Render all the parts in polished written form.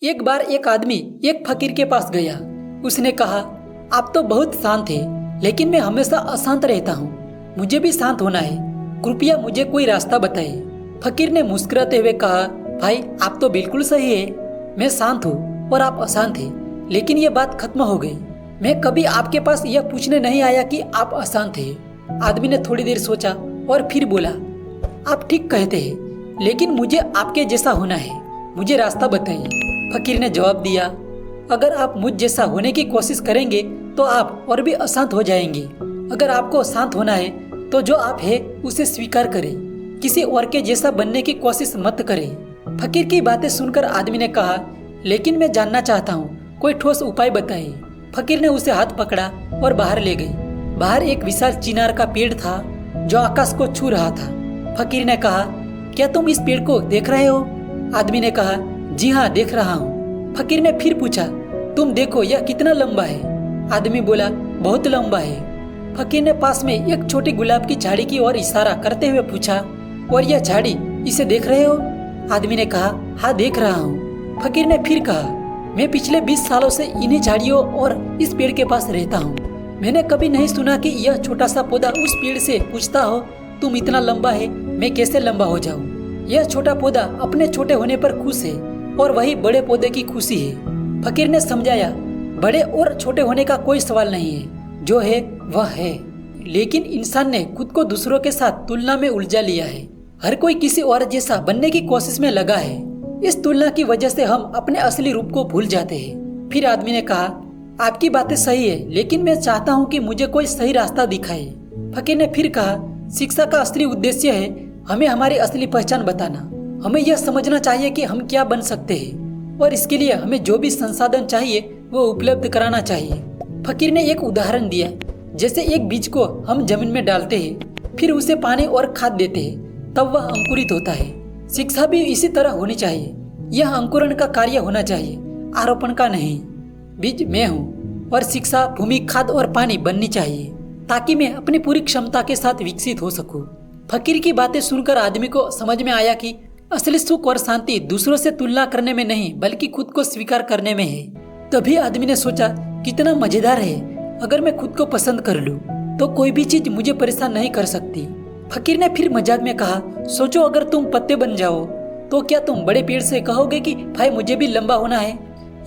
एक बार एक आदमी एक फकीर के पास गया। उसने कहा, आप तो बहुत शांत हैं, लेकिन मैं हमेशा अशांत रहता हूँ। मुझे भी शांत होना है, कृपया मुझे कोई रास्ता बताइए। फकीर ने मुस्कुराते हुए कहा, भाई आप तो बिल्कुल सही है, मैं शांत हूँ और आप अशांत हैं, लेकिन ये बात खत्म हो गई। मैं कभी आपके पास यह पूछने नहीं आया कि आप अशांत हैं। आदमी ने थोड़ी देर सोचा और फिर बोला, आप ठीक कहते हैं, लेकिन मुझे आपके जैसा होना है, मुझे रास्ता बताइए। फकीर ने जवाब दिया, अगर आप मुझ जैसा होने की कोशिश करेंगे तो आप और भी अशांत हो जाएंगे। अगर आपको शांत होना है तो जो आप है उसे स्वीकार करें, किसी और के जैसा बनने की कोशिश मत करें। फकीर की बातें सुनकर आदमी ने कहा, लेकिन मैं जानना चाहता हूँ, कोई ठोस उपाय बताइए। फकीर ने उसे हाथ पकड़ा और बाहर ले गई। बाहर एक विशाल चिनार का पेड़ था जो आकाश को छू रहा था। फकीर ने कहा, क्या तुम इस पेड़ को देख रहे हो? आदमी ने कहा, जी हाँ देख रहा हूँ। फकीर ने फिर पूछा, तुम देखो यह कितना लंबा है? आदमी बोला, बहुत लंबा है। फकीर ने पास में एक छोटी गुलाब की झाड़ी की ओर इशारा करते हुए पूछा, और यह झाड़ी, इसे देख रहे हो? आदमी ने कहा, हाँ देख रहा हूँ। फकीर ने फिर कहा, मैं पिछले 20 सालों से इन्हीं झाड़ियों और इस पेड़ के पास रहता हूँ। मैंने कभी नहीं सुना कि यह छोटा सा पौधा उस पेड़ से पूछता हो, तुम इतना लंबा है, मैं कैसे लंबा हो जाऊं? यह छोटा पौधा अपने छोटे होने पर खुश है और वही बड़े पौधे की खुशी है। फकीर ने समझाया, बड़े और छोटे होने का कोई सवाल नहीं है, जो है वह है। लेकिन इंसान ने खुद को दूसरों के साथ तुलना में उलझा लिया है। हर कोई किसी और जैसा बनने की कोशिश में लगा है। इस तुलना की वजह से हम अपने असली रूप को भूल जाते हैं। फिर आदमी ने कहा, आपकी बातें सही है, लेकिन मैं चाहता हूँ कि मुझे कोई सही रास्ता दिखाए। फकीर ने फिर कहा, शिक्षा का असली उद्देश्य है हमें हमारी असली पहचान बताना। हमें यह समझना चाहिए कि हम क्या बन सकते हैं, और इसके लिए हमें जो भी संसाधन चाहिए वो उपलब्ध कराना चाहिए। फकीर ने एक उदाहरण दिया, जैसे एक बीज को हम जमीन में डालते हैं, फिर उसे पानी और खाद देते हैं, तब वह अंकुरित होता है। शिक्षा भी इसी तरह होनी चाहिए। यह अंकुरण का कार्य होना चाहिए, आरोपण का नहीं। बीज मैं हूँ और शिक्षा भूमि, खाद और पानी बननी चाहिए, ताकि मैं अपनी पूरी क्षमता के साथ विकसित हो सकूं। फकीर की बातें सुनकर आदमी को समझ में आया कि असली सुख और शांति दूसरों से तुलना करने में नहीं, बल्कि खुद को स्वीकार करने में है। तभी आदमी ने सोचा, कितना मजेदार है, अगर मैं खुद को पसंद कर लूं, तो कोई भी चीज मुझे परेशान नहीं कर सकती। फकीर ने फिर मजाक में कहा, सोचो अगर तुम पत्ते बन जाओ, तो क्या तुम बड़े पेड़ से कहोगे कि भाई मुझे भी लंबा होना है,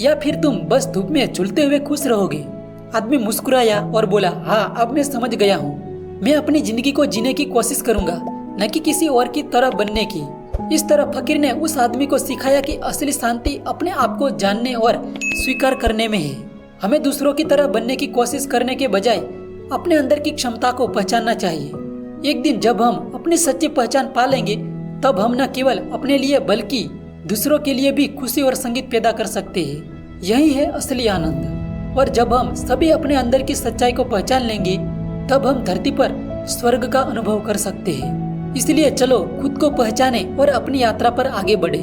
या फिर तुम बस धूप में झूलते हुए खुश रहोगे? आदमी मुस्कुराया और बोला, हाँ अब मैं समझ गया हूँ। मैं अपनी जिंदगी को जीने की कोशिश करूंगा, न कि किसी और की तरह बनने की। इस तरह फकीर ने उस आदमी को सिखाया कि असली शांति अपने आप को जानने और स्वीकार करने में है। हमें दूसरों की तरह बनने की कोशिश करने के बजाय अपने अंदर की क्षमता को पहचानना चाहिए। एक दिन जब हम अपनी सच्ची पहचान पा लेंगे, तब हम न केवल अपने लिए बल्कि दूसरों के लिए भी खुशी और संगीत पैदा कर सकते हैं। यही है असली आनंद। और जब हम सभी अपने अंदर की सच्चाई को पहचान लेंगे, तब हम धरती पर स्वर्ग का अनुभव कर सकते हैं। इसलिए चलो खुद को पहचाने और अपनी यात्रा पर आगे बढ़े।